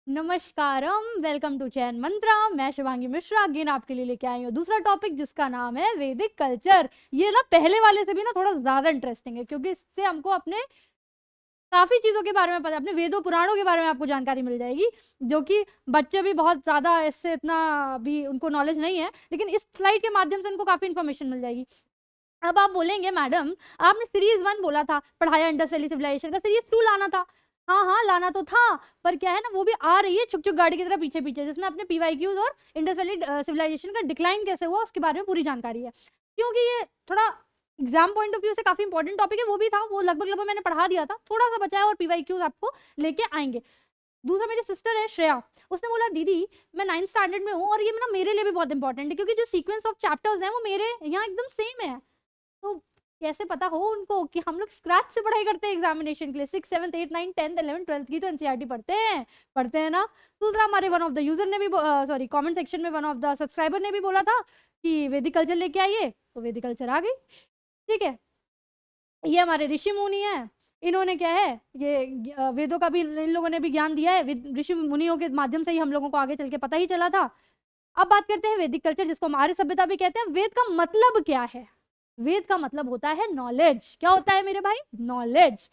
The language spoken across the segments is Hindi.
नमस्कारम, वेलकम टू चैन मंत्रा। मैं शिवांगी मिश्रा अगेन आपके लिए लेके आई हूँ दूसरा टॉपिक जिसका नाम है वैदिक कल्चर। ये ना पहले वाले से भी ना थोड़ा ज्यादा इंटरेस्टिंग है क्योंकि इससे हमको अपने काफी चीजों के बारे में पता, अपने वेदों पुराणों के बारे में आपको जानकारी मिल जाएगी, जो कि बच्चे भी बहुत ज्यादा इससे इतना भी उनको नॉलेज नहीं है, लेकिन इस स्लाइड के माध्यम से उनको काफी इन्फॉर्मेशन मिल जाएगी। अब आप बोलेंगे मैडम आपने सीरीज 1 बोला था, पढ़ाया इंडस वैली सिविलाइजेशन का, सीरीज 2 लाना था। हाँ हाँ लाना तो था, पर क्या है ना वो भी आ रही है छुक छुक गाड़ी की तरह पीछे पीछे, जिसमें अपने पीवाईक्यूज और इंडस वैली सिविलाइजेशन का डिक्लाइन कैसे हुआ उसके बारे में पूरी जानकारी है। क्योंकि ये थोड़ा एग्जाम पॉइंट ऑफ व्यू से काफी इंपॉर्टेंट टॉपिक है, वो भी था, वो लगभग लगभग मैंने पढ़ा दिया था, थोड़ा सा बचा है और पीवाईक्यूज आपको लेके आएंगे। दूसरा मेरी सिस्टर है श्रेया, उसने बोला दीदी मैं 9th स्टैंडर्ड में हूँ और ये ना मेरे लिए भी बहुत इंपॉर्टेंट है क्योंकि जो सीक्वेंस ऑफ चैप्टर्स हैं वो मेरे यहाँ एकदम सेम है। तो कैसे पता हो उनको कि हम लोग स्क्रैच से पढ़ाई करते हैं एग्जामिनेशन के लिए, 6, 7, 8, 9, 10, 11, 12 की तो एनसीईआरटी पढ़ते हैं ना। दूसरा हमारे वन ऑफ द यूजर ने भी सॉरी कमेंट सेक्शन में वन ऑफ द सब्सक्राइबर ने भी बोला था कि वैदिक कल्चर लेके आइए, तो वैदिक कल्चर आ गई। ठीक है, ये हमारे ऋषि मुनि है, इन्होंने क्या है ये वेदों का भी इन लोगों ने भी ज्ञान दिया है, ऋषि मुनियों के माध्यम से ही हम लोगों को आगे चल के पता ही चला था। अब बात करते हैं वैदिक कल्चर जिसको हमारी सभ्यता भी कहते हैं। वेद का मतलब क्या है? वेद का मतलब होता है नॉलेज। क्या होता है मेरे भाई? नॉलेज।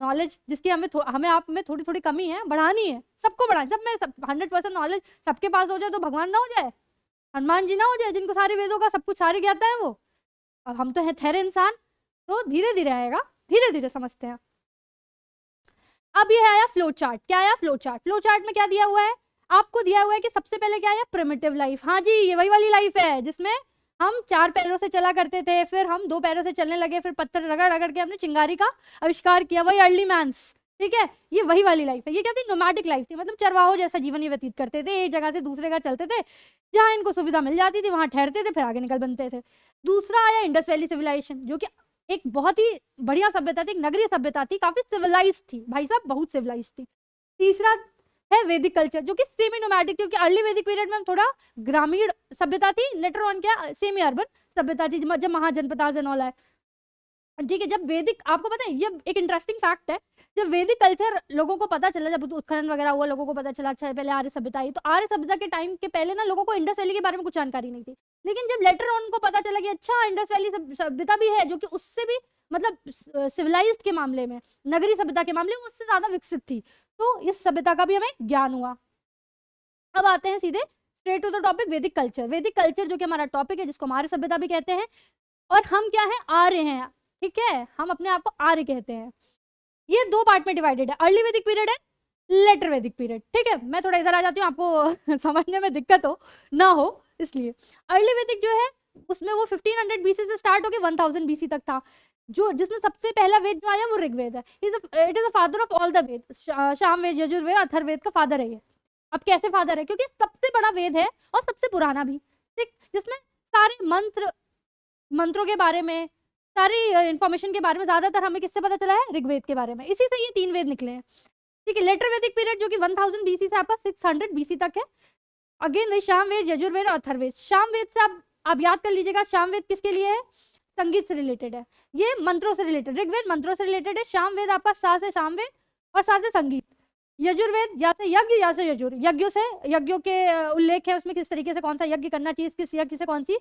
नॉलेज जिसकी हमें आप में थोड़ी थोड़ी कमी है, बढ़ानी है, सबको बढ़ानी। जब मैं 100% नॉलेज सबके पास हो जाए तो भगवान ना हो जाए, हनुमान जी ना हो जाए जिनको सारे वेदों का सब कुछ सारे ज्ञाता है वो। अब हम तो हैं ठहरे इंसान, तो धीरे धीरे आएगा, धीरे धीरे समझते हैं। अब ये आया फ्लो चार्ट। क्या आया? Flow chart. फ्लो चार्ट में क्या दिया हुआ है आपको? दिया हुआ है कि सबसे पहले क्या आया? Primitive life. हाँ जी, ये वही वाली लाइफ है जिसमें हम 4 पैरों से चला करते थे, फिर हम 2 पैरों से चलने लगे, फिर पत्थर रगड़ रगड़ के हमने चिंगारी का आविष्कार किया, वही अर्ली मैंस। ठीक है, ये वही वाली लाइफ है। ये क्या थी? नोमैडिक लाइफ थी, मतलब चरवाहों जैसा जीवन ये व्यतीत करते थे, एक जगह से दूसरे का चलते थे, जहां इनको सुविधा मिल जाती थी वहां ठहरते थे, फिर आगे निकल बनते थे। दूसरा आया इंडस वैली सिविलाइजेशन, जो कि एक बहुत ही बढ़िया सभ्यता थी, एक नगरीय सभ्यता थी, काफी सिविलाइज थी भाई साहब, बहुत सिविलाइज थी। तीसरा है वैदिक कल्चर, जो कि सेमी नोमैडिक, क्योंकि अर्ली वैदिक पीरियड में थोड़ा ग्रामीण सभ्यता थी, लेटर ऑन क्या सेमी अर्बन सभ्यता थी जब महाजनपद एंड ऑल आए। ठीक है, जब वैदिक, आपको पता है ये एक इंटरेस्टिंग फैक्ट है, जब वैदिक कल्चर लोगों को पता चला, जब उत्खनन वगैरह हुआ, लोगों को पता चला अच्छा पहले आर्य सभ्यता आई, तो आर्य सभ्यता के टाइम के पहले ना लोगों को इंडस वैली के बारे में कुछ जानकारी नहीं थी। लेकिन जब लेटर ऑन को पता चला कि अच्छा इंडस वैली सभ्यता भी है जो कि उससे भी मतलब सिविलाइज्ड के मामले में, नगरी सभ्यता के मामले में उससे ज्यादा विकसित थी, तो इस सभ्यता का भी हमें ज्ञान हुआ। अब आते हैं सीधे स्ट्रेट टू द टॉपिक, वैदिक कल्चर। वैदिक कल्चर जो कि हमारा टॉपिक है, जिसको हमारे सभ्यता भी कहते हैं, और हम क्या है? आर्य हैं। ठीक है, हम अपने आप को आर्य कहते हैं। ये 2 पार्ट में डिवाइडेड है, अर्ली वैदिक पीरियड है, लेटर वैदिक पीरियड। ठीक है, मैं थोड़ा इधर आ जाती हूँ, आपको समझने में दिक्कत हो ना हो इसलिए। अर्ली वैदिक जो है उसमें वो 1500 बीसी से स्टार्ट होकर 1000 बीसी तक था, जो जिसमें सबसे पहला वेद जो आया वो ऋग्वेद है। It is the father of all the Veda. Samaveda, Yajurveda, Atharvaveda का फादर है ये। अब कैसे फादर है? क्योंकि सबसे बड़ा वेद है और सबसे पुराना भी, ठीक, जिसमें सारे मंत्रों के बारे में, सारी इंफॉर्मेशन के बारे में ज्यादातर हमें किससे पता चला है? ऋग्वेद के बारे में। इसी से ये 3 वेद निकले हैं। ठीक है, लेटर वैदिक पीरियड जो कि 1000 बीसी से आपका 600 बीसी तक है, अगेन वही सामवेद, यजुर्वेद और अथर्ववेद। सामवेद से आप याद कर लीजिएगा, सामवेद किसके लिए है? संगीत से रिलेटेड है, ये मंत्रों से रिलेटेड। ऋग्वेद मंत्रों से रिलेटेड है, सामवेद आपका सा से सामवेद और सा से संगीत। यजुर्वेद या से यज्ञ या से यजुर, यज्ञों से, यज्ञों के उल्लेख है उसमें, किस तरीके से कौन सा यज्ञ करना चाहिए, किस यज्ञ से कौन सी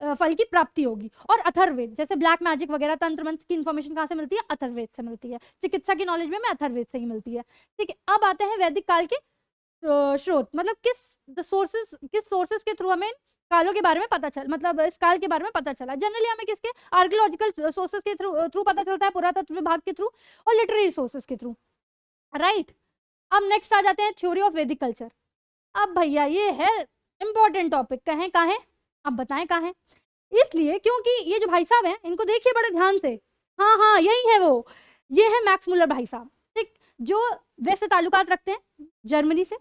फल की प्राप्ति होगी। और अथर्ववेद जैसे ब्लैक मैजिक वगैरह, तंत्र मंत्र की इन्फॉर्मेशन कहाँ से मिलती है? अथर्ववेद से मिलती है। चिकित्सा की नॉलेज में अथर्ववेद से ही मिलती है। ठीक है, अब आते हैं वैदिक काल के स्रोत, मतलब किस सोर्सेस के थ्रू हमें कालों के बारे में पता चल, मतलब इस काल के बारे में पता चला। जनरली हमें किसके? आर्कियोलॉजिकल सोर्सेस के थ्रू पता चलता है, पुरातत्व विभाग के थ्रू और लिटरेरी सोर्सेस के थ्रू, राइट। अब नेक्स्ट आ जाते हैं थ्योरी ऑफ वैदिक कल्चर। अब भैया ये है इंपॉर्टेंट टॉपिक, कहें कहाँ है? अब बताएं कहाँ है? इसलिए क्योंकि ये जो भाई साहब हैं इनको देखिए बड़े ध्यान से, हाँ हाँ यही है वो, ये है मैक्स मुलर भाई साहब, ठीक, जो वैसे ताल्लुकात रखते हैं जर्मनी से।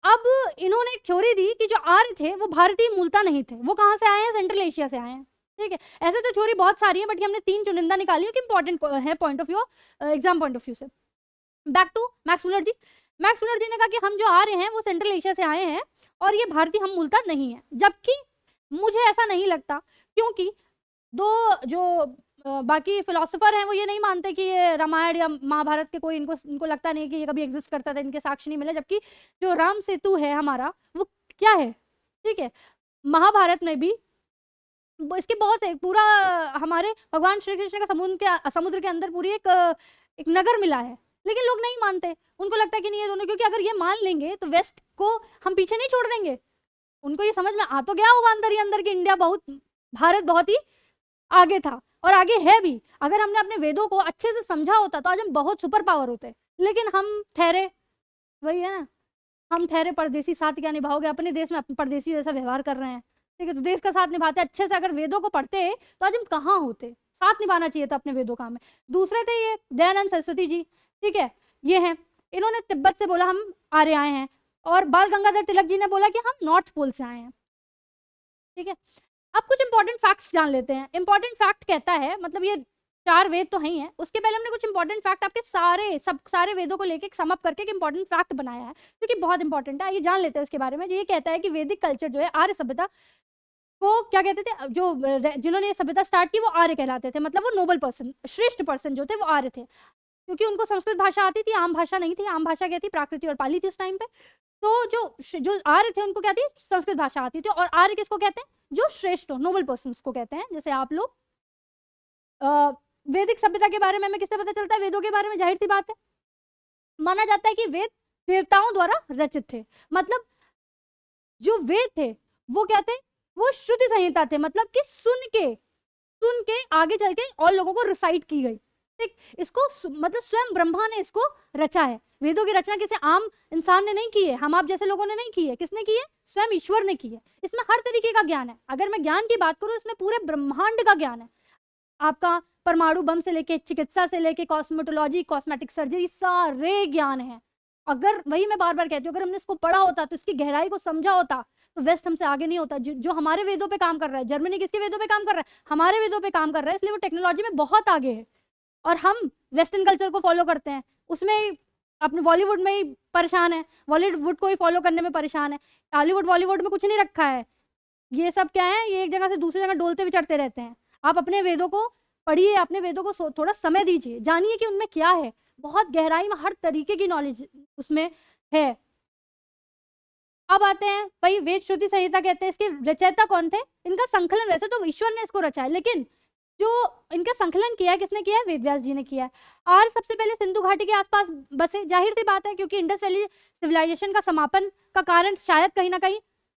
अब इन्होंने एक थ्योरी दी कि जो आर्य थे वो भारतीय मूलता नहीं थे, वो कहाँ से आए हैं? सेंट्रल एशिया से आए हैं। ठीक है, ऐसे तो थ्योरी बहुत सारी है, बट हमने 3 चुनिंदा निकाली है कि इंपॉर्टेंट है point of view, exam point of view से। Back to Max Muller ji. Max Muller ji ने कहा कि हम जो आ रहे हैं वो सेंट्रल एशिया से आए हैं और ये भारतीय हम मूलता नहीं है, जबकि मुझे ऐसा नहीं लगता, क्योंकि दो जो बाकी फिलोसोफर हैं वो ये नहीं मानते कि ये रामायण या महाभारत के कोई, इनको लगता नहीं कि ये कभी एग्जिस्ट करता था, इनके साक्ष्य नहीं मिले। जबकि जो राम सेतु है हमारा वो क्या है, ठीक है, महाभारत में भी इसके बहुत है, पूरा हमारे भगवान श्री कृष्ण का समुद्र के अंदर पूरी एक नगर मिला है। लेकिन लोग नहीं मानते, उनको लगता है कि नहीं ये दोनों, क्योंकि अगर ये मान लेंगे तो वेस्ट को हम पीछे नहीं छोड़ देंगे। उनको ये समझ में आ तो गया होगा अंदर ही अंदर कि इंडिया भारत बहुत ही आगे था और आगे है भी। अगर हमने अपने वेदों को अच्छे से समझा होता तो आज हम बहुत सुपर पावर होते। लेकिन हम ठहरे, वही है ना, हम ठहरे परदेसी, साथ क्या निभाओगे, अपने देश में परदेसी जैसा व्यवहार कर रहे हैं, ठीक है। तो देश का साथ निभाते अच्छे से, अगर वेदों को पढ़ते तो आज हम कहाँ होते। साथ निभाना चाहिए था अपने वेदों का हमें। दूसरे थे ये दयानंद सरस्वती जी, ठीक है, ये हैं, इन्होंने तिब्बत से बोला हम आर्य आए हैं, और बाल गंगाधर तिलक जी ने बोला कि हम नॉर्थ पोल से आए हैं, ठीक है। अब कुछ इंपॉर्टेंट फैक्ट्स जान लेते हैं। इंपॉर्टेंट फैक्ट कहता है, मतलब ये 4 वेद तो ही हैं, उसके पहले हमने कुछ इंपॉर्टेंट फैक्ट आपके सारे वेदों को लेके सम अप करके एक इंपॉर्टेंट फैक्ट बनाया है, क्योंकि बहुत इंपॉर्टेंट है, ये जान लेते हैं उसके बारे में। जो ये कहता है कि वैदिक कल्चर जो है, आर्य सभ्यता को क्या कहते थे, जो जिन्होंने ये सभ्यता स्टार्ट की वो आर्य कहलाते थे, मतलब वो नोबल पर्सन, श्रेष्ठ पर्सन जो थे वो आर्य थे, क्योंकि उनको संस्कृत भाषा आती थी, आम भाषा नहीं थी। आम भाषा क्या थी, प्राकृति और पाली थी उस टाइम पे। तो जो आर्य थे उनको क्या थी, संस्कृत भाषा आती थी। और आर्य किसको कहते हैं, जो श्रेष्ठ हो, नोबल पर्सन को कहते हैं। जैसे आप लोग वैदिक सभ्यता के बारे में हमें किससे पता चलता है, वेदों के बारे में, जाहिर सी बात है, माना जाता है कि वेद देवताओं द्वारा रचित थे। मतलब जो वेद थे वो क्या थे, वो श्रुति संहिता थे, मतलब कि सुन के आगे चल के और लोगों को रिसाइट की गई, ठीक। इसको मतलब स्वयं ब्रह्मा ने इसको रचा है। वेदों की रचना किसी आम इंसान ने नहीं की है, हम आप जैसे लोगों ने नहीं की है। किसने की है, स्वयं ईश्वर ने की है। इसमें हर तरीके का ज्ञान है। अगर मैं ज्ञान की बात करूं, इसमें पूरे ब्रह्मांड का ज्ञान है। आपका परमाणु बम से लेके चिकित्सा से लेके कॉस्मेटोलॉजी, कॉस्मेटिक सर्जरी, सारे ज्ञान है। अगर वही मैं बार बार कहती हूँ, अगर हमने इसको पढ़ा होता तो इसकी गहराई को समझा होता तो वेस्ट हमसे आगे नहीं होता। जो हमारे वेदों पे काम कर रहा है, जर्मनी किसके वेदों पे काम कर रहा है, हमारे वेदों पे काम कर रहा है, इसलिए वो टेक्नोलॉजी में बहुत आगे है। और हम वेस्टर्न कल्चर को फॉलो करते हैं, उसमें अपने बॉलीवुड में ही परेशान है, बॉलीवुड को ही फॉलो करने में परेशान है। हॉलीवुड बॉलीवुड में कुछ नहीं रखा है। ये सब क्या है, ये एक जगह से दूसरी जगह डोलते विचरते रहते हैं। आप अपने वेदों को पढ़िए, अपने वेदों को थोड़ा समय दीजिए, जानिए कि उनमें क्या है। बहुत गहराई में हर तरीके की नॉलेज उसमें है। अब आते हैं भाई, वेद श्रुति संहिता कहते हैं, इसके रचयिता कौन थे, इनका संकलन, वैसे तो ईश्वर ने इसको रचा है, लेकिन जो इनका संकलन किया है, किसने किया है, वेद व्यास जी ने किया है। आर्य सबसे पहले सिंधु घाटी के आसपास बसे, जाहिर सी बात है, क्योंकि इंडस वैली सिविलाइजेशन का समापन का कारण शायद कहीं ना कहीं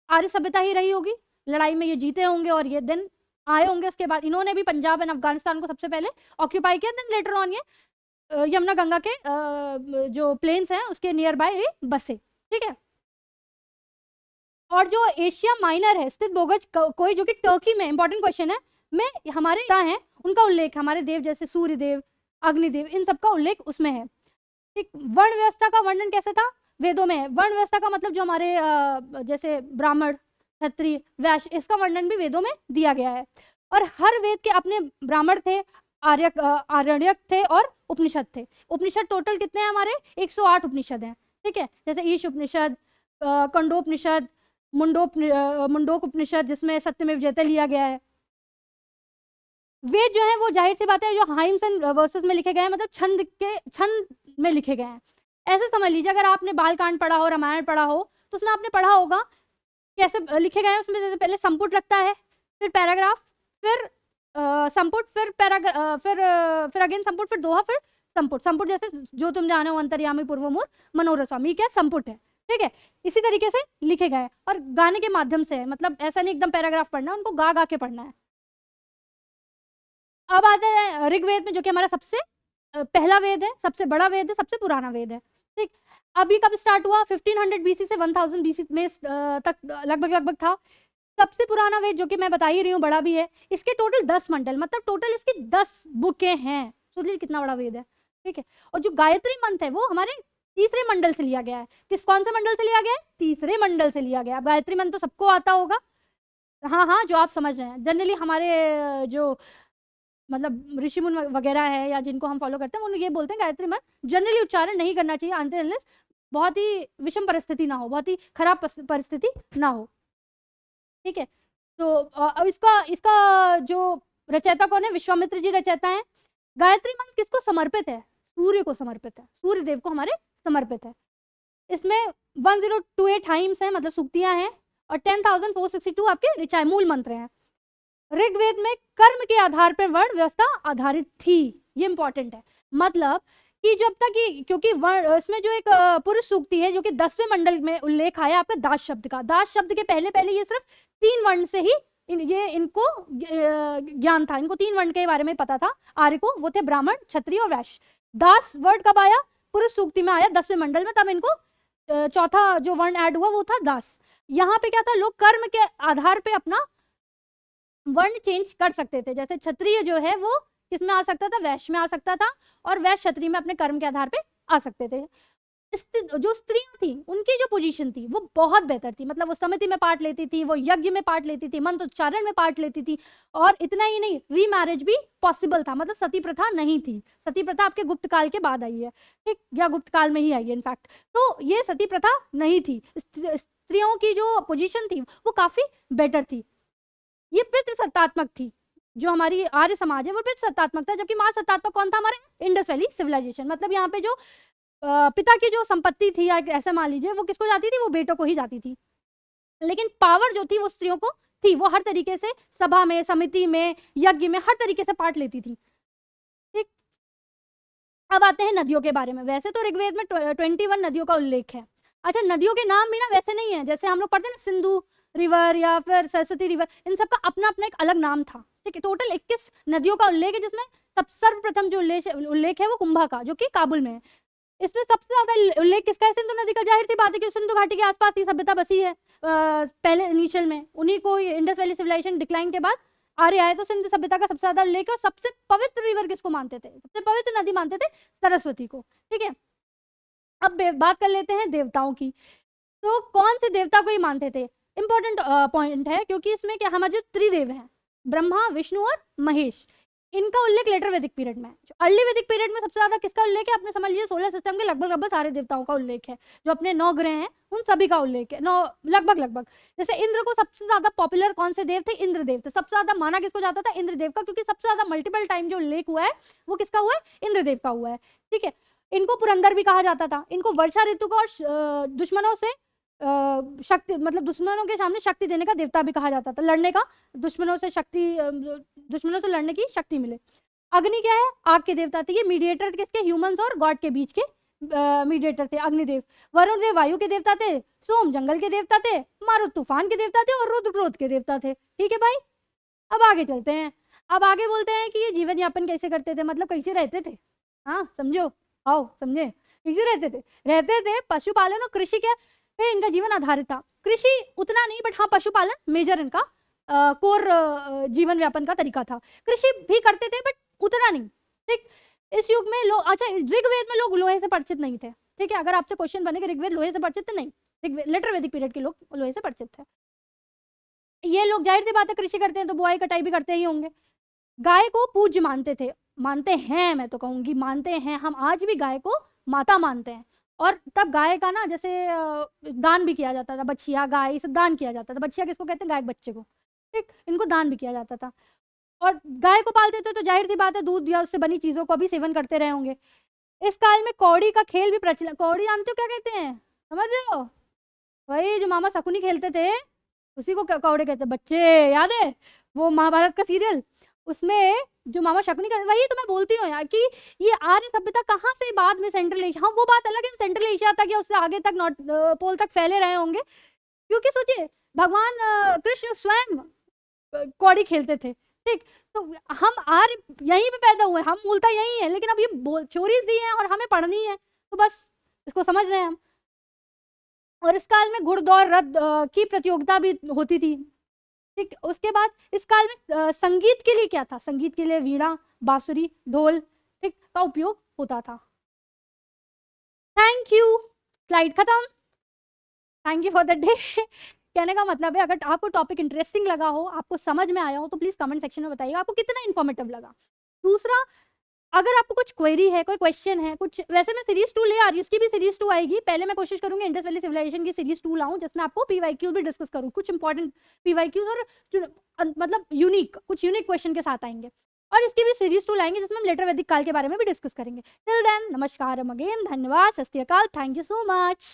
आर्य सभ्यता ही रही होगी। लड़ाई में ये जीते होंगे और ये दिन आए होंगे। उसके बाद इन्होंने भी पंजाब एंड अफगानिस्तान को सबसे पहले ऑक्यूपाई किया। देन लेटर ऑन ये यमुना गंगा के जो प्लेन्स हैं उसके नियर बाय बसे, ठीक है। और जो एशिया माइनर है स्थित बोगज कोई, जो कि टर्की में, इंपॉर्टेंट क्वेश्चन है, में हमारे हैं, उनका उल्लेख, हमारे देव जैसे सूर्य देव, अग्निदेव, इन सबका उल्लेख उसमें है, ठीक। वर्ण व्यवस्था का वर्णन कैसे था, वेदों में है। वर्ण व्यवस्था का मतलब जो हमारे जैसे ब्राह्मण, क्षत्रिय, वैश्य, इसका वर्णन भी वेदों में दिया गया है। और हर वेद के अपने ब्राह्मण थे, आरण्यक थे और उपनिषद थे। उपनिषद टोटल कितने हैं हमारे, 108 उपनिषद हैं, ठीक है। जैसे ईश उपनिषद, कंडोपनिषद, मुंडोक उपनिषद, जिसमें सत्यमेव जयते लिया गया है। वेद जो है वो जाहिर सी बात है जो हाइम्स एंड वर्सेस में लिखे गए हैं, मतलब छंद में लिखे गए हैं। ऐसे समझ लीजिए, अगर आपने बालकांड पढ़ा हो, रामायण पढ़ा हो, तो उसमें आपने पढ़ा होगा कैसे लिखे गए हैं। उसमें जैसे पहले संपुट लगता है, फिर पैराग्राफ, फिर संपुट, फिर अगेन संपुट, फिर दोहा, फिर संपुट जैसे जो तुम जानो अंतर्यामी पूर्व मोर मनोरथ स्वामी, क्या संपुट है, ठीक है। इसी तरीके से लिखे गए और गाने के माध्यम से है, मतलब ऐसा नहीं एकदम पैराग्राफ पढ़ना है, उनको गा गा के पढ़ना है। अब आते हैं ऋग्वेद में, जो कि हमारा सबसे पहला वेद है, सबसे बड़ा वेद है, सबसे पुराना वेद है, ठीक। अभी कब स्टार्ट हुआ, 1500 बीसी से 1000 बीसी में तक लगभग था। सबसे पुराना वेद, जो कि मैं बता ही रही हूँ, बड़ा भी है। इसके टोटल 10 मंडल, मतलब टोटल इसकी 10 बुकें हैं। सोचिए कितना बड़ा वेद है, ठीक है। और जो गायत्री मंत्र है वो हमारे तीसरे मंडल से लिया गया है। कौन से मंडल से लिया गया है, तीसरे मंडल से लिया गया है। गायत्री मंत्र तो सबको आता होगा, हाँ हाँ, जो आप समझ रहे हैं। जनरली हमारे जो मतलब ऋषि मुनि वगैरह है या जिनको हम फॉलो करते हैं, उन्हें ये बोलते हैं गायत्री मंत्र जनरली उच्चारण नहीं करना चाहिए अनटिल बहुत ही विषम परिस्थिति ना हो, बहुत ही खराब परिस्थिति ना हो, ठीक है। तो इसका जो रचयिता कौन है? विश्वामित्र जी रचयिता है। गायत्री मंत्र किसको समर्पित है? सूर्य को समर्पित है, सूर्य देव को हमारे समर्पित है। इसमें 1028 हाइम्स है, मतलब सूक्तियां हैं, और 10,462 आपके ऋचाएं मूल मंत्र हैं। ऋग्वेद में कर्म के आधार पर वर्ण व्यवस्था आधारित थी, ये इंपॉर्टेंट है। मतलब कि जब तक ये, क्योंकि इसमें जो एक पुरुष सूक्ति है जो कि 10वें मंडल में उल्लेख आया आपका दास शब्द का, दास शब्द के पहले पहले ये सिर्फ 3 वर्ण से ही इनको ज्ञान था, इनको 3 वर्ण के बारे में पता था आर्य को, वो थे ब्राह्मण, क्षत्रिय और वैश्य। दास वर्ड कब आया? पुरुष सूक्ति में आया 10वें मंडल में, तब इनको चौथा जो वर्ण ऐड हुआ वो था दास। यहाँ पे क्या था, लोग कर्म के आधार पे अपना वर्ण चेंज कर सकते थे। जैसे क्षत्रिय जो है वो किसमें आ सकता था? वैश्य में आ सकता था, और वैश्य क्षत्रिय में अपने कर्म के आधार पे आ सकते थे। जो स्त्रियां थी उनकी जो पोजीशन थी वो बहुत बेहतर थी, मतलब वो समिति में पार्ट लेती थी, वो यज्ञ में पार्ट लेती थी, मंत्र उच्चारण में पार्ट लेती थी, और इतना ही नहीं, रीमैरिज भी पॉसिबल था, मतलब सती प्रथा नहीं थी। सती प्रथा आपके गुप्त काल के बाद आई है, ठीक, या गुप्त काल में ही आई है इनफैक्ट, तो ये सती प्रथा नहीं थी। स्त्रियों की जो पोजीशन थी वो काफी बेटर थी, ये पितृसत्तात्मक थी। जो हमारी आर्य समाज है वो पितृसत्तात्मक था, जबकि माँ सत्तात्मक कौन था? हमारे इंडस वैली सिविलाइजेशन। मतलब यहाँ पे जो पिता की जो संपत्ति थी, या ऐसा मान लीजिए, वो किसको जाती थी? वो बेटों को ही जाती थी। लेकिन पावर जो थी वो स्त्रियों को थी, वो हर तरीके से सभा में, समिति में, यज्ञ में, हर तरीके से पार्ट लेती थी, ठीक। अब आते हैं नदियों के बारे में। वैसे तो ऋग्वेद में 21 नदियों का उल्लेख है। अच्छा, नदियों के नाम भी ना वैसे नहीं है, जैसे हम लोग पढ़ते हैं ना सिंधु रिवर या फिर सरस्वती रिवर, इन सब का अपना अपना एक अलग नाम था, ठीक है। टोटल 21 नदियों का उल्लेख है, जिसमें सर्वप्रथम जो उल्लेख है वो कुंभा का, जो कि काबुल में है। इसमें सबसे ज्यादा उल्लेख किसका है? सिंधु नदी का। जाहिर सी बात है कि सिंधु घाटी के आसपास ही सभ्यता बसी है पहले इनिशियल में, उन्हीं को इंडस वैली सिविलाइजेशन डिक्लाइन के बाद आर्य आए, तो सिंधु सभ्यता का सबसे ज्यादा उल्लेख है। और सबसे पवित्र रिवर किसको मानते थे? सबसे पवित्र नदी मानते थे सरस्वती को, ठीक है। अब बात कर लेते हैं देवताओं की। तो कौन से देवता को ही मानते थे? इंपॉर्टेंट पॉइंट है, क्योंकि इसमें क्या, हमारे जो त्रिदेव हैं, ब्रह्मा, विष्णु और महेश, इनका उल्लेख लेटर वैदिक पीरियड में है। जो अर्ली वैदिक पीरियड में सबसे ज्यादा किसका उल्लेख है? अपने समझ लीजिए सोलर सिस्टम के लगभग लगभग सारे देवताओं का उल्लेख है, जो अपने 9 ग्रह हैं उन सभी का उल्लेख है, 9 लगभग लगभग। जैसे इंद्र को सबसे ज्यादा पॉपुलर कौन से देव थे? इंद्र देव थे। सबसे ज्यादा माना किसको जाता था? इंद्र देव का, क्योंकि सबसे ज्यादा मल्टीपल टाइम जो उल्लेख हुआ है वो किसका हुआ है? इंद्र देव का हुआ है, ठीक है। इनको पुरंदर भी कहा जाता था। इनको वर्षा ऋतु को और दुश्मनों से शक्ति, मतलब दुश्मनों के सामने शक्ति देने का देवता भी कहा जाता था, लड़ने का, दुश्मनों से शक्ति, दुश्मनों से लड़ने की शक्ति मिले। अग्नि क्या है? आग के देवता थे। ये मीडिएटर किसके? ह्यूमंस और गॉड के बीच के मीडिएटर थे अग्निदेव। वरुण देव वायु के देवता थे, सोम जंगल के देवता थे, मारुत तूफान के देवता थे, और रुद्र क्रोध के देवता थे, ठीक है भाई। अब आगे चलते हैं। अब आगे बोलते हैं कि ये जीवन यापन कैसे करते थे, मतलब कैसे रहते थे। हाँ समझो, आओ समझे, कैसे रहते थे पशुपालन और कृषि के पे इनका जीवन आधारित था। कृषि उतना नहीं, बट हाँ पशुपालन मेजर इनका कोर जीवन व्यापन का तरीका था। कृषि भी करते थे बट उतना नहीं, ठीक। इस युग में लोग, अच्छा ऋग्वेद में लोग लोहे से परिचित नहीं थे, ठीक है। अगर आपसे क्वेश्चन बने कि ऋग्वेद लोहे से परिचित थे, नहीं, ऋग्वेद लेटर वैदिक पीरियड के लोग लोहे से परिचित थे। ये लोग जाहिर सी बात है कृषि करते हैं तो बुआई कटाई भी करते ही होंगे। गाय को पूज्य मानते थे, मानते हैं, मैं तो कहूंगी मानते हैं, हम आज भी गाय को माता मानते हैं। और तब गाय का ना जैसे दान भी किया जाता था, बछिया गाय सब दान किया जाता था। बछिया किसको कहते हैं? गाय बच्चे को, ठीक, इनको दान भी किया जाता था। और गाय को पालते थे तो जाहिर सी बात है दूध या उससे बनी चीजों को भी सेवन करते रहे होंगे। इस काल में कौड़ी का खेल भी प्रचलित, कौड़ी जानते हो क्या कहते हैं? समझ रहे हो? वही जो मामा शकुनी खेलते थे उसी को कौड़े कहते हैं। बच्चे याद है वो महाभारत का सीरियल, उसमें जो मामा शकुनी का, वही तो मैं बोलती हूँ यार कि ये आर्य सभ्यता कहाँ से बाद में सेंट्रल एशिया, हाँ वो बात अलग है सेंट्रल एशिया तक या उससे आगे तक नॉर्थ पोल तक फैले रहे होंगे, क्योंकि सोचिए भगवान कृष्ण स्वयं कौड़ी खेलते थे, ठीक। तो हम आर्य यहीं पे पैदा हुए, हम मूलतः यही है, लेकिन अब ये थ्योरीज दी है और हमें पढ़नी है, तो बस इसको समझ रहे हैं हम। और इस काल में घुड़दौड़ रथ की प्रतियोगिता भी होती थी, ठीक। उसके बाद इस काल में संगीत के लिए क्या था? संगीत के लिए वीणा, बांसुरी, ढोल, ठीक, का उपयोग होता था। थैंक यू, स्लाइड खत्म। Thank you for the day. कहने का मतलब है अगर आपको टॉपिक इंटरेस्टिंग लगा हो, आपको समझ में आया हो, तो प्लीज कमेंट सेक्शन में बताइए आपको कितना इन्फॉर्मेटिव लगा। दूसरा, अगर आपको कुछ क्वेरी है, कोई क्वेश्चन है, कुछ, वैसे मैं सीरीज 2 ले आ रही हूँ, इसकी भी सीरीज 2 आएगी। पहले मैं कोशिश करूंगी इंडस वैली सिविलाइजेशन की सीरीज 2 लाऊं, जिसमें आपको पीवाईक्यू भी डिस्कस करूँ, कुछ इंपॉर्टेंट पीवाईक्यूज और मतलब यूनिक, कुछ यूनिक क्वेश्चन के साथ आएंगे। और इसकी भी सीरीज 2 लाएंगे जिसमें हम लेटर वैदिक काल के बारे में भी डिस्कस करेंगे। टिल देन, नमस्कार अगेन, धन्यवाद, सत श्री अकाल, थैंक यू सो मच।